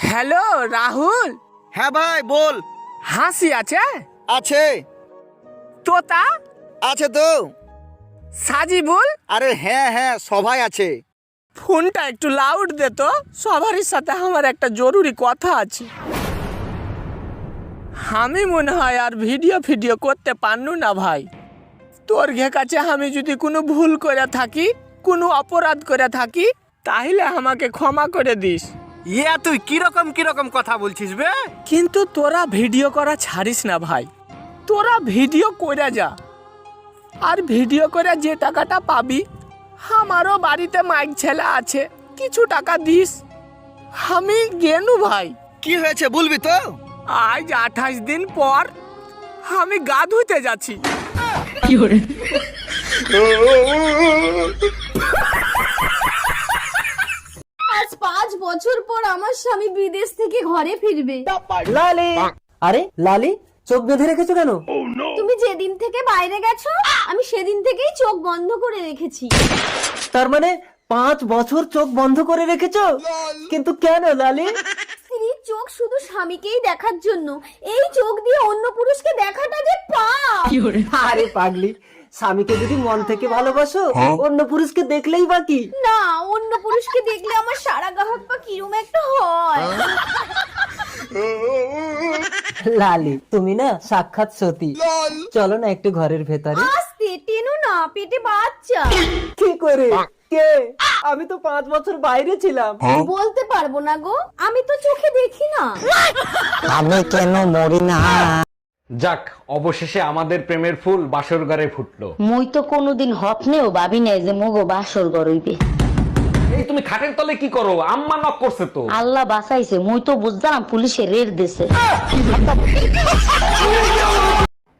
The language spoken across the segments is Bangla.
হ্যালো রাহুল। হ্যাঁ ভাই বল। হাসি আছে? আছে। তোতা আছে তো। সাজিবুল? আরে হ্যাঁ হ্যাঁ সবাই আছে। ফোনটা একটু লাউড দে তো, সবারই সাথে আমার একটা জরুরি কথা আছে। আমি মনে হয় আর ভিডিও করতে পারনু না ভাই। তোর কাছে আমি যদি কোনো ভুল করে থাকি, কোনো অপরাধ করে থাকি, তাহলে আমাকে ক্ষমা করে দিস। ইয়া তুই কিরকম কথা বলছিস বে? কিন্তু তোরা ভিডিও করা ছাড়িস না ভাই, তোরা ভিডিও করে যা, আর ভিডিও করে যে টাকাটা পাবি, আমারও বাড়িতে মাইক ছেলে আছে, কিছু টাকা দিস। আমি গেনু ভাই। কি হয়েছে বলবি তো? আজ 28 দিন পর আমি গা ধুতে যাচ্ছি। আজ 5 বছর পর আমার স্বামী বিদেশ থেকে ঘরে ফিরবে। লালি, আরে লালি চোখ বেঁধে রেখেছো কেন? তুমি যেদিন থেকে বাইরে গেছো আমি সেদিন থেকেই চোখ বন্ধ করে রেখেছি। তার মানে 5 বছর চোখ বন্ধ করে রেখেছো? কিন্তু কেন লালি? স্ত্রীর চোখ শুধু স্বামীকেই দেখার জন্য, এই চোখ দিয়ে অন্য পুরুষকে দেখাটা যে পাপ। আরে পাগলি, স্বামীকে যদি মন থেকে ভালোবাসো অন্য পুরুষকে দেখলেই বাকি। না, অন্য পুরুষকে দেখলে আমার সারা গা হাত পা কিরম একটা হয়। লালি তুমি না সাক্ষাৎ সতী। চলো না একটু ঘরের ভেতরে। আস্তে টেনো না, পেটে বাচ্চা। কি করে? কে? আমি তো 5 বছর বাইরে ছিলাম। বলতে পারবো না গো, আমি তো চোখে দেখি না। আমি কেন মরি না? যাক, অবশেষে আমাদের প্রেমের ফুল বাসর ঘরে ফুটলো। মুই তো কোনোদিন হপনেও ভাবি নাই যে মগো বাসর গরইবে। এই তুমি খাটের তলে কি করো? আম্মা নক করছে তো। আল্লাহ বাঁচাইছে, মুই তো বুঝলাম পুলিশে রেড দিছে।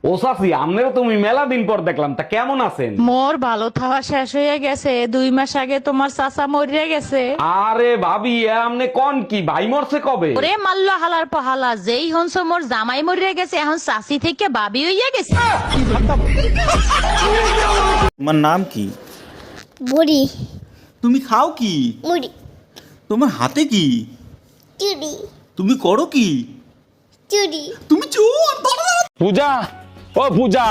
ও সাফি, আমনেরও তুমি মেলা দিন পর দেখলাম, তা কেমন আছেন? মোর ভালো থাওয়া শেষ হয়ে গেছে, 2 মাস আগে তোমার চাচা মরিয়া গেছে। আরে ভাবি, আমনে কোন কি ভাই মরছে কবে? ওরে মাল্লা হালার পহালা, যেই হনস মোর জামাই মরিয়া গেছে, এখন চাচি থেকে বাবি হইয়া গেছে। তোমার নাম কি? বুড়ি। তুমি খাও কি? মুড়ি। তোমার হাতে কি? চুড়ি। তুমি করো কি? চুড়ি। তুমি চোর। পূজা, ও পূজা,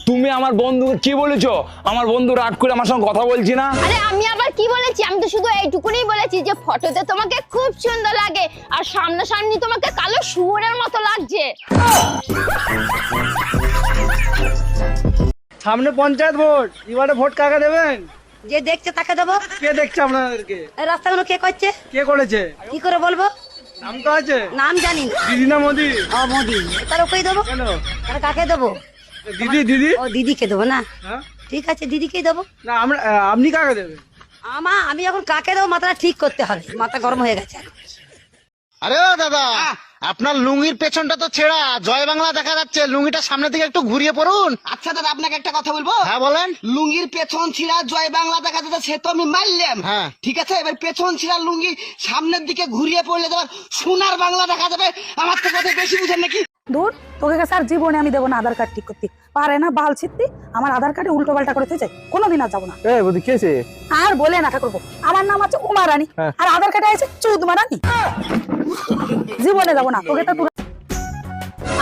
তুমি আমার বন্ধুকে কি বলেছো? আমার বন্ধু রাগ করে আমার সঙ্গে কথা বলছি না। আরে আমি আবার কি বলেছি? আমি তো শুধু এইটুকুনি বলেছি যে ফটোতে তোমাকে খুব সুন্দর লাগে আর সামনাসামনি তোমাকে কালো শুয়োরের মতো লাগছে। সামনে পঞ্চায়েত ভোট, এবারে ভোট কাকে দেবেন? যে দেখছে তাকে দেবো। কে দেখছে আপনাদেরকে? রাস্তাগুলো কে করছে? কে করেছে? কি করে বলবো? নাম তো আছে। নাম জানি না। দিদি না মোদি? ও মোদি। তার ওকেই দেবো। কেন? তার কাকে দেবো? দিদি। ও দিদিকে দেবো না? হ্যাঁ? ঠিক আছে, দিদিকেই দেবো। না আপনি কাকে দেবেন? আমি এখন কাকে দেবো মাথাটা ঠিক করতে হবে, মাথা গরম হয়ে গেছে। আরে ও দাদা, আপনার লুঙ্গির পেছনটা তো ছেঁড়া, জয় বাংলা দেখা যাচ্ছে, লুঙ্গিটা সামনে থেকে একটু ঘুরিয়ে পড়ুন। আচ্ছা দাদা, আপনাকে একটা কথা বলবো। হ্যাঁ বলেন। লুঙ্গির পেছন ছিঁড়া জয় বাংলা দেখা যাচ্ছে, সে তো আমি মানলাম। হ্যাঁ ঠিক আছে, এবার পেছন ছিঁড়া লুঙ্গি সামনের দিকে ঘুরিয়ে পড়লে তোমার সোনার বাংলা দেখা যাবে। আমার তো কথা বেশি বুঝেন নাকি? দূর, তোকে কাছে আর জীবনে আমি দেবো না আধার কার্ড ঠিক করতে। পারে না বাল ছিটতে আমার আধার কার্ডে উল্টো পাল্টা করে চাই, কোনোদিন আর যাবো না। আর বলে না ঠাকুরপো, আমার নাম আছে উমা রানী, আর আধার কার্ডে আছে চৌধুমা রানী। জীবনে যাবো না, তোকে তো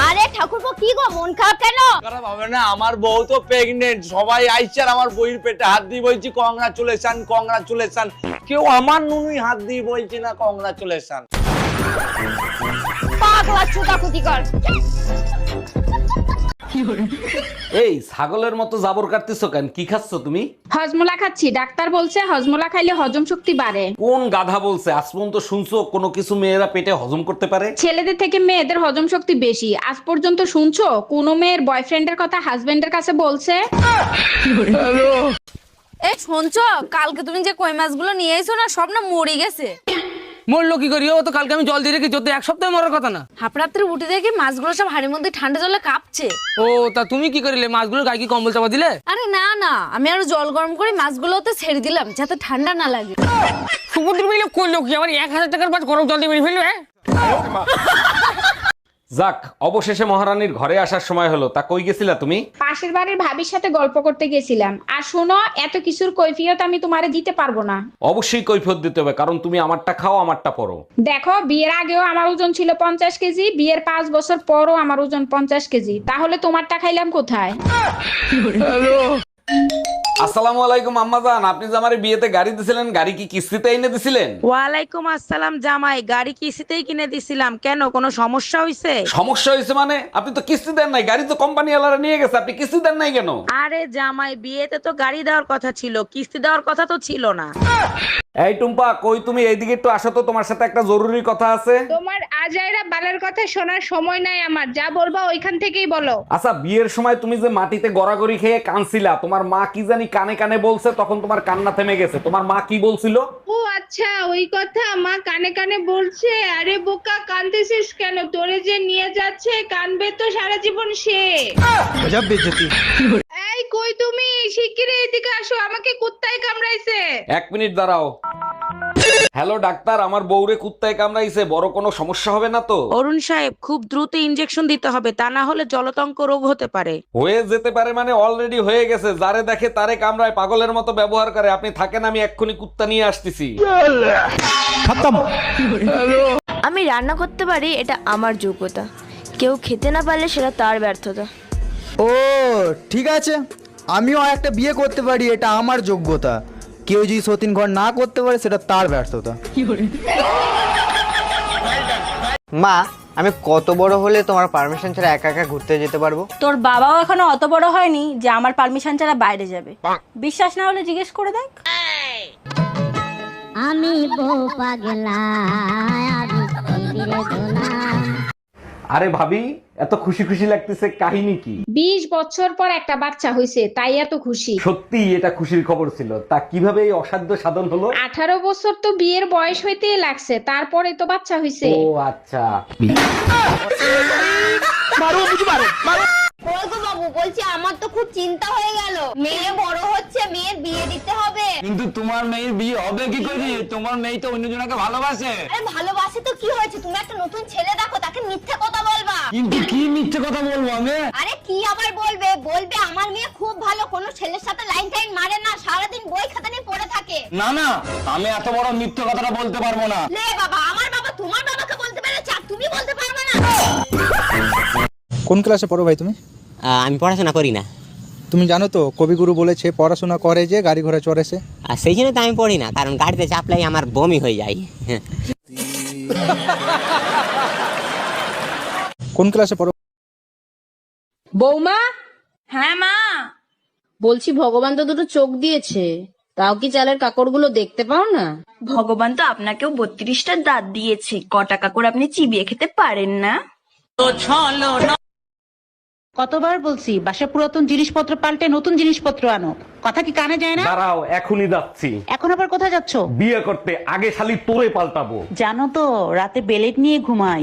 আরে ঠাকুরপো কি গো, মন খারাপ কেন? খারাপ হবে না, আমার বউ তো প্রেগনেন্ট, সবাই আইছে আর আমার বউয়ের পেটে হাত দিয়ে বলছি কংগ্রাচুলেশন। কেউ আমার নুনুই হাত দিয়ে বলছে না কংগ্রাচুলেশন। পাগলা চুদাকুতি কর। এই ছাগলের মতো জাবর কাটতেছো কেন? কি খাচ্ছ তুমি? হজমোলা খাচ্ছি, ডাক্তার বলছে হজমোলা খাইলে হজম শক্তি বাড়ে। কোন গাধা বলছে? আজ পর্যন্ত শুনছো কোনো কিছু মেয়েরা পেটে হজম করতে পারে? ছেলেদের থেকে মেয়েদের হজম শক্তি বেশি। আজ পর্যন্ত শুনছো কোনো মেয়ের বয়ফ্রেন্ডের কথা হাজবেন্ডের কাছে বলছে? এই শুনছো, কালকে তুমি যে কই মাছগুলো নিয়ে এসো না, সব না মরে গেছে। মরলো কি করি? ও তো কালকে আমি জল দিয়ে রেখেছি, তো 1 সপ্তাহ মরার কথা না। হাফরাত্রে উঠে দেখি মাছগুলো সব হাড়ির মধ্যে ঠান্ডা জলে কাঁপছে। ও তা তুমি কি করিলে? মাছগুলোর গায়ে কি কম্বল চাপা দিলে? আরে না না, আমি আরো জল গরম করে মাছগুলোতে ছেড়ে দিলাম যাতে ঠান্ডা না লাগে। সমুদ্র মিলে করলো কি? আমার 1000 টাকার মাছ গরম জল দিয়ে মেরে ফেলবে? যাক, অবশেষে মহারানীর ঘরে আসার সময় হলো। তা কই গেছিলা তুমি? পাশের বাড়ির ভাবির সাথে গল্প করতে গেছিলাম। আর শোনো, এত কিছুর কৈফিয়ত আমি তোমারে দিতে পারবো না। অবশ্যই কৈফিয়ত দিতে হবে, কারণ তুমি আমারটা খাও আমারটা পরো। দেখো, বিয়ের আগেও আমার ওজন ছিল 50 কেজি, বিয়ের 5 বছর পরও আমার ওজন 50 কেজি। তাহলে তোমারটা খাইলাম কোথায়? আসসালামু আলাইকুম আম্মাজান, আপনি যে আমারে বিয়েতে গাড়ি দিছিলেন, গাড়ি কি কিস্তিতে এনে দিছিলেন? ওয়ালাইকুম আসসালাম জামাই, গাড়ি কিস্তিতেই কিনে দিছিলাম। কেন, কোনো সমস্যা হয়েছে? সমস্যা হয়েছে মানে? আপনি তো কিস্তি দেন নাই, গাড়ি তো কোম্পানি ওয়ালারা নিয়ে গেছে, আপনি কিস্তি দেন নাই কেন? আরে জামাই, বিয়েতে তো গাড়ি দেওয়ার কথা ছিল, কিস্তি দেওয়ার কথা তো ছিল না। এই টুম্পা, কই তুমি? এইদিকে একটু আসো তো, তোমার সাথে একটা জরুরি কথা আছে। তোমার আজাইরা বালের কথা শোনার সময় নাই আমার, যা বলবা ওইখান থেকেই বলো। আচ্ছা, বিয়ের সময় তুমি যে মাটিতে গড়াগড়ি খেয়ে কানছিলা, তোমার মা কি জানি কানে কানে বলছে, তখন তোমার কান্না থেমে গেছে। তোমার মা কি বলছিল? ও আচ্ছা, ওই কথা মা কানে কানে বলছে। আরে বোকা, কাঁদতেছিস কেন? তোরে যে নিয়ে যাচ্ছে, কানবে তো সারা জীবন সে। এই কই তুমি? শিগগিরই এদিকে আসো, আমাকে কুত্তায় কামড়াইছে। 1 মিনিট দাঁড়াও। হ্যালো ডাক্তার, আমার বউরে কুত্তায় কামড়াইছে, বড় কোনো সমস্যা হবে না তো? অরুণ সাহেব, খুব দ্রুত ইনজেকশন দিতে হবে, তা না হলে জলতঙ্ক রোগ হতে পারে। হয়ে যেতে পারে মানে? অলরেডি হয়ে গেছে। যারে দেখে তারে কামড়ায়, পাগলের মতো ব্যবহার করে। আপনি থাকেন, আমি এক্ষুনি কুত্তা নিয়ে আসতেছি। আমি রান্না করতে পারি, এটা আমার যোগ্যতা। কেউ খেতে না পারলে সেটা তার ব্যর্থতা। ও ঠিক আছে, আমিও একটা বিয়ে করতে পারি, এটা আমার যোগ্যতা। কেউ যদি সতীন ঘর না করতে পারে সেটা তার ব্যর্থতা। মা, আমি কত বড় হলে তোমার পারমিশন ছাড়া একা একা ঘুরতে যেতে পারবো? তোর বাবাও এখনো অত বড় হয়নি যে আমার পারমিশন ছাড়া বাইরে যাবে। বিশ্বাস না হলে জিজ্ঞেস করে দেখ। আমি বউ পাগলা, আরে ভাবি, এত খুশি খুশি লাগতেছে, কাহিনী কি? 20 বছর পর একটা বাচ্চা হয়েছে, তাই এত খুশি। সত্যি এটা খুশির খবর ছিল। তা কিভাবে এই অসাধ্য সাধন হলো? 18 বছর তো বিয়ের বয়স হইতেই লাগছে, তারপরে তো বাচ্চা হয়েছে। ও আচ্ছা। বাবু বলছি, আমার তো খুব চিন্তা হয়ে গেল। মেয়ে বড় হচ্ছে, মেয়ের বিয়ে দিতে হবে। কিন্তু তোমার মেয়ের বিয়ে হবে কি করে? তোমার মেয়ে তো অন্যজনকে ভালোবাসে। আরে ভালোবাসে তো কি হয়েছে? তুমি একটা নতুন ছেলে দেখো, তাকে মিথ্যে কথা বলবা। কিন্তু কি মিথ্যে কথা বলবো আমি? আরে কি আবার বলবে? বলবে আমার মেয়ে খুব ভালো, কোনো ছেলের সাথে লাইন টাইন মারে না, সারাদিন বই খাতা নিয়ে পড়ে থাকে। না না, আমি এত বড় মিথ্যে কথাটা বলতে পারবো না। লে বাবা, আমার বাবা তোমার বাবাকে বলতে পেরেছে, আর তুমি বলতে পারবে না? কোন ক্লাসে পড়ো ভাই তুমি? আমি পড়াশোনা করি না। তুমি জানো তো কবিগুরু বলেছে পড়াশোনা করে যে গাড়ি ঘোড়া চড়েছে। আর সেই জন্য তো আমি পড়ি না, কারণ গাড়িতে চাপলাই আমার বমি হয়ে যায়। কোন ক্লাসে পড়ো? বৌমা। হ্যাঁ মা। বলছি, ভগবান তো দুটো চোখ দিয়েছে, তাও কি চালের কাকড়গুলো দেখতে পাও না? ভগবান তো আপনাকেও 32টা দাঁত দিয়েছে, কটা কাকড় আপনি চিবিয়ে খেতে পারেন না? কতবার বলছি বাসায় পুরাতন জিনিসপত্র পাল্টে নতুন জিনিসপত্র আনো, কথা কি কানে যায় না? দাঁড়াও, এখনই যাচ্ছি। এখন আবার কোথায় যাচ্ছ? বিয়ে করতে। আগে শালি তোরে পাল্টাবো। জানো তো রাতে বেলেট নিয়ে ঘুমাই।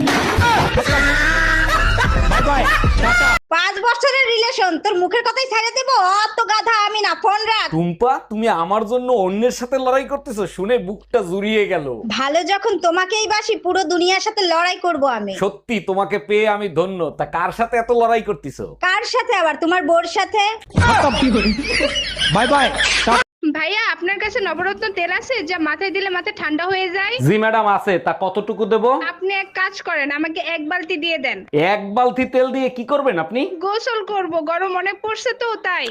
5 বছরের রিলেশন, তোর মুখের কথাই ছেড়ে দেবো? অত গাধা আমি না, ফোন রাখ। টুম্পা, তুমি আমার জন্য অন্যের সাথে লড়াই করতেছো, শুনে বুকটা জুড়িয়ে গেল। ভালো যখন তোমাকেই বাসি, পুরো দুনিয়ার সাথে লড়াই করব আমি। সত্যি তোমাকে পেয়ে আমি ধন্য। তা কার সাথে এত লড়াই করতেছো? কার সাথে আবার? তোমার বোর সাথে। Bye bye. ভাইয়া, আপনার কাছে নবরত্ন তেল আছে যা মাথায় দিলে মাথা ঠান্ডা হয়ে যায়? জি ম্যাডাম আছে। তা কতটুকু দেবো? আপনি এক কাজ করেন, আমাকে 1 বালতি দিয়ে দেন। 1 বালতি তেল দিয়ে কি করবেন আপনি? গোসল করব, গরম অনেক পড়ছে তো তাই।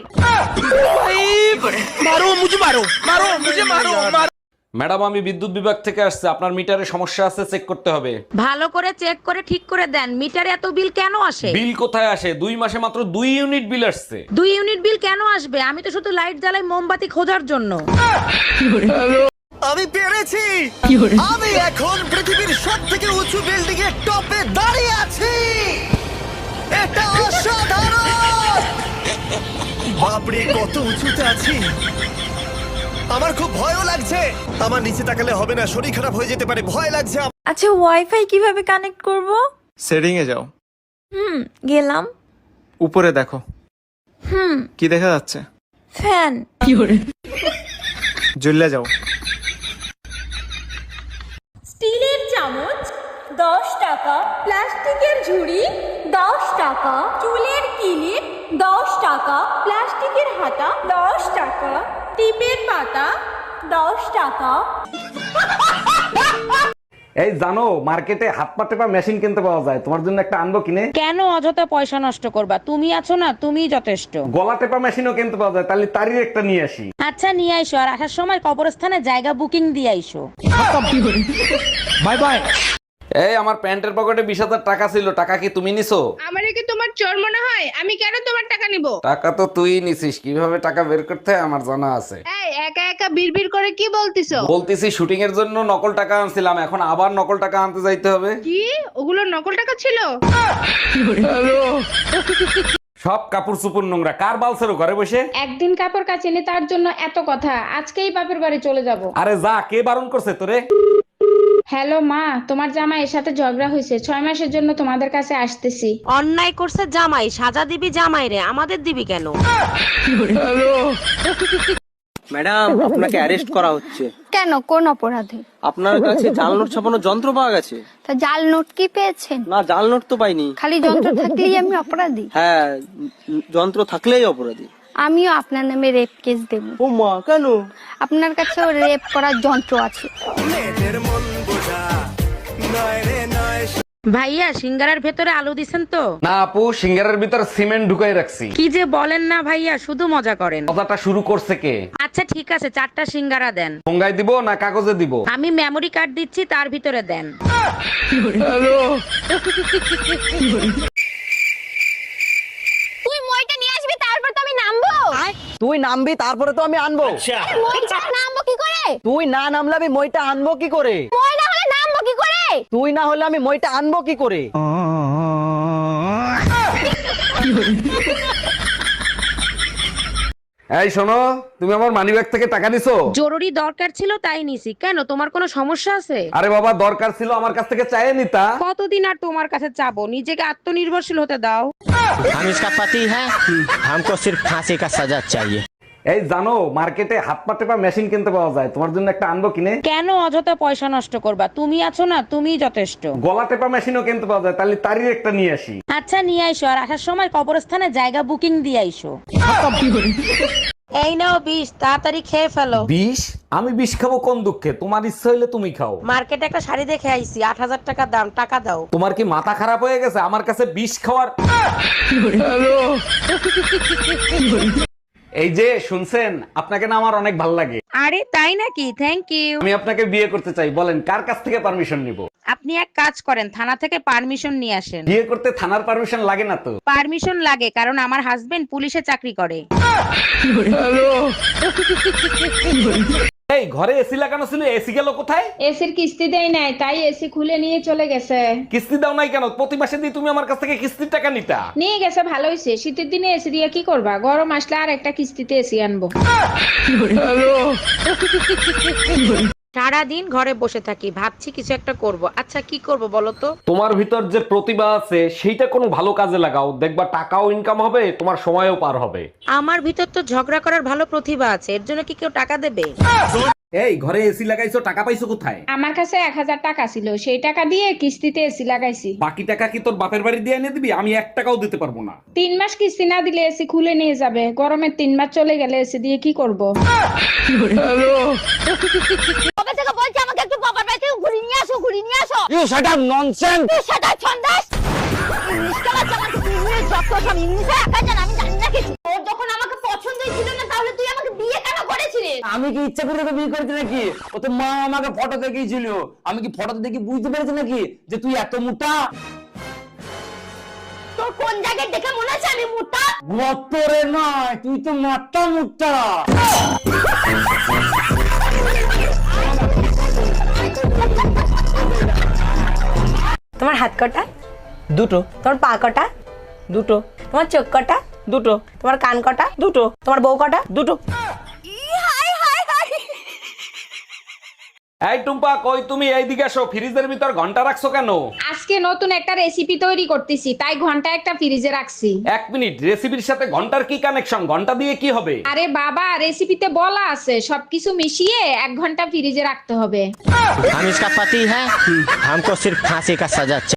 ম্যাডাম, আমি বিদ্যুৎ বিভাগ থেকে আসছে, আপনার মিটারে সমস্যা আছে, চেক করতে হবে। ভালো করে চেক করে ঠিক করে দেন। মিটারে এত বিল কেন আসে? বিল কোথায় আসে? 2 মাসে মাত্র 2 ইউনিট বিল আসছে। 2 ইউনিট বিল কেন আসবে? আমি তো শুধু লাইট জ্বালাই মোমবাতি খোঁজার জন্য। আমি পেরেছি। আমি এখন পৃথিবীর সবথেকে উঁচু বিল্ডিং এর টপে দাঁড়িয়ে আছি। এটা অসাধারণ। বাপরে, কত উঁচুতে আছি। আমার খুব ভয়ও লাগছে। আমার নিচে তাকালে হবে না, শরীর খারাপ হয়ে যেতে পারে, ভয় লাগছে। আচ্ছা, ওয়াইফাই কিভাবে কানেক্ট করব? সেটিং এ যাও। গেলাম। উপরে দেখো। কি দেখা যাচ্ছে? ফ্যান। জ্বলে যাও। স্টিলের চামচ, 10 টাকা, প্লাস্টিকের ঝুড়ি 10 টাকা, চুলের কিলিপ 10 টাকা, প্লাস্টিকের হাতা 10 টাকা, টিপের পাতা 10 টাকা। এই জানো মার্কেটে হাত পা টেপা মেশিন কিনতে পাওয়া যায়, তোমার জন্য একটা আনবো কিনে? কেন অযথা পয়সা নষ্ট করবা, তুমি আছো না, তুমিই যথেষ্ট। গলা টেপা মেশিনও কিনতে পাওয়া যায়, তাহলে তারই একটা নিয়ে আসি। আচ্ছা নিয়ে আইসো, আর আসার সময় কবরস্থানে জায়গা বুকিং দিয়ে আইসো। Bye bye. এই আমার প্যান্টের পকেটে 20,000 টাকা ছিল, টাকা কি তুমি নিছো? আমারে কি তোমার চোর মনে হয়? আমি কেন তোমার টাকা নিব? টাকা তো তুই নিছিস, কিভাবে টাকা বের করতে হয় আমার জানা আছে। এই একা একা বিড়বিড় করে কি বলতিছো? বলতেছি শুটিং এর জন্য নকল টাকা আনছিলাম, এখন আবার নকল টাকা আনতে যাইতে হবে। কি ওগুলো নকল টাকা ছিল? সব কাপড় চুপড় নোংরা, কার বালছেরো ঘরে বসে? একদিন কাপড় কাচিনি তার জন্য এত কথা, আজকেই বাপের বাড়ি চলে যাব। আরে যা, কে বারণ করছে তোরে? হ্যালো মা, তোমার জামাইয়ের সাথে ঝগড়া হয়েছে, 6 মাসের জন্য তোমাদের কাছে আসতেছি। অন্যায় করছে জামাই, সাজা দিবি জামাই রে, আমাদের দিবি কেন? ম্যাডাম, আপনাকে অ্যারেস্ট করা হচ্ছে। কেন, কোন অপরাধে? আপনার কাছে জাল নোট ছাপানোর যন্ত্র পাওয়া গেছে। তা জাল নোট কি পেয়েছেন? না, জাল নোট তো পাইনি। খালি যন্ত্র থাকলেই আমি অপরাধী? হ্যাঁ, যন্ত্র থাকলেই অপরাধী। আমিও আপনার নামে রেপ কেস দেব। ও মা, কেন? আপনার কাছেও রেপ করার যন্ত্র আছে। ভাইয়া সিঙ্গারার ভেতরে আলু দিছেন তো? না আপু, সিঙ্গারের ভিতর সিমেন্ট ঢুকাই রাখছি। কি যে বলেন না ভাইয়া, শুধু মজা করেন। কথাটা শুরু করছে কে? আচ্ছা ঠিক আছে, 4টা সিঙ্গারা দেন। ঠোঙ্গায় দিব না কাগজে দিব? আমি মেমরি কার্ড দিচ্ছি, তার ভিতরে দেন। তুই মইটা নিয়ে আসবি, তারপর তো আমি নামবো। তুই নামবি তারপরে তো আমি আনবো। মই ছাড়া নামবো কি করে? তুই না নামলে আমি মইটা আনবো কি করে? মই না হলে নামবো কি করে? তুই না হলে আমি মইটা আনবো কি করে? এই শোনো, তুমি আমার মানিব্যাগ থেকে টাকা নিছো? জরুরি দরকার ছিল তাই নিছি। কেন, তোমার কোনো সমস্যা আছে? আরে বাবা, দরকার ছিল আমার কাছ থেকে চাইয়ে নিতা। কতদিন আর তোমার কাছে চাবো? নিজেকে আত্মনির্ভরশীল হতে দাও। हम इसका पति है, हमको सिर्फ फांसी का सजा चाहिए। এই জানো মার্কেটে হাত পা টেপা মেশিন কিনতে পাওয়া যায়, তোমার জন্য একটা আনবো কিনে? কেন অযথা পয়সা নষ্ট করবা, তুমি আছো না, তুমিই যথেষ্ট। গলা টেপা মেশিনও কিনতে পাওয়া যায়, তাহলে তারই একটা নিয়ে আসি। আচ্ছা নিয়ে আইসো, আর আসার সময় কবরস্থানে জায়গা বুকিং দিয়ে আইসো। এই নাও 20, তাড়াতাড়ি খেয়ে ফেলো। 20? আমি 20 খাবো কোন দুঃখে? তোমার ইচ্ছা হইলে তুমি খাও। মার্কেটে একটা শাড়ি দেখে আইছি, 8,000 টাকা দাম, টাকা দাও। তোমার কি মাথা খারাপ হয়ে গেছে? আমার কাছে 20 খাওয়ার। এই যে শুনছেন, আপনাকে না আমার অনেক ভালো লাগে। আরে তাই নাকি? Thank you. আমি আপনাকে বিয়ে করতে চাই, বলেন কার কাছ থেকে পারমিশন নিব? আপনি এক কাজ করেন, থানা থেকে পারমিশন নিয়ে আসেন। বিয়ে করতে থানার পারমিশন লাগে না তো? পারমিশন লাগে, কারণ আমার হাজবেন্ড পুলিশে চাকরি করে। এই ঘরে এসি লাগানো ছিল, এসি গেল কোথায়? এসির কিস্তি দেয় নাই, তাই এসি খুলে নিয়ে চলে গেছে। কিস্তি দাও নাই কেন? প্রতি মাসে দিয়ে তুমি আমার কাছ থেকে কিস্তির টাকা নিতা। নিয়ে গেছে, ভালো হয়েছে। শীতের দিনে এসি দিয়ে কি করবা? গরম আসলে আর একটা কিস্তিতে এসি আনবো। সারাদিন ঘরে বসে থাকি, ভাবছি কিছু একটা করব। আচ্ছা কি করব বলো তো? তোমার ভিতর যে প্রতিভা আছে সেইটা কোনো ভালো কাজে লাগাও, দেখবা টাকাও ইনকাম হবে, তোমার সময়ও পার হবে। আমার ভিতর তো ঝগড়া করার ভালো প্রতিভা আছে, এর জন্য কি কেউ টাকা দেবে? এই ঘরে এসি লাগাইছো, টাকা পাইছো কোথায়? আমার কাছে 1000 টাকা ছিল, সেই টাকা দিয়ে কিস্তিতে এসি লাগাইছি। বাকি টাকা কি তোর বাপের বাড়ি দিয়ে এনে দিবি? আমি 1 টাকাও দিতে পারবো না। 3 মাস কিস্তি না দিলে এসি খুলে নিয়ে যাবে। গরমের 3 মাস চলে গেলে এসি দিয়ে কি করব? কবে থেকে বলছি আমাকে একটু বাবার বাড়ি থেকে ঘুরিয়ে নিয়ে আসো, ঘুরিয়ে নিয়ে আসো। You shut up nonsense. তুই সেটা ছন্দাস। ইংলিশ ক্লাস আমাকে ইংলিশ যত সব ইংলিশে একা জান, আমি জানি না কিছু। তোর যখন আমাকে পছন্দই ছিল না, তাহলে তুই আমাকে বিয়ে কেন করেছিলিস? আমি কি ইচ্ছা করে তোকে বিয়ে করেছি নাকি? ও তো মা আমাকে ফটো দেখিয়েছিল। আমি কি ফটো দেখে বুঝতে পেরেছি নাকি যে তুই এত মোটা? তোর কোন জায়গায় দেখে মনে হচ্ছে আমি মোটা? গতরে নয়, তুই তো মোটা মোটা। তোমার হাত কটা? দুটো। তোমার পা কটা? দুটো। তোমার চোখ কটা? দুটো। তোমার কান কটা? দুটো। তোমার বউ কটা? দুটো। এই টুম্পা, কই তুমি? এইদিকে এসো। ফ্রিজের ভিতর ঘন্টা রাখছো কেন? আজকে নতুন একটা রেসিপি তৈরি করতেছি, তাই ঘন্টা একটা ফ্রিজে রাখছি। 1 মিনিট, রেসিপির সাথে ঘন্টার কি কানেকশন? ঘন্টা দিয়ে কি হবে? আরে বাবা, রেসিপিতে বলা আছে সবকিছু মিশিয়ে 1 ঘন্টা ফ্রিজে রাখতে হবে। हम इसका पति है, हमको सिर्फ फांसी का सजा चाहिए।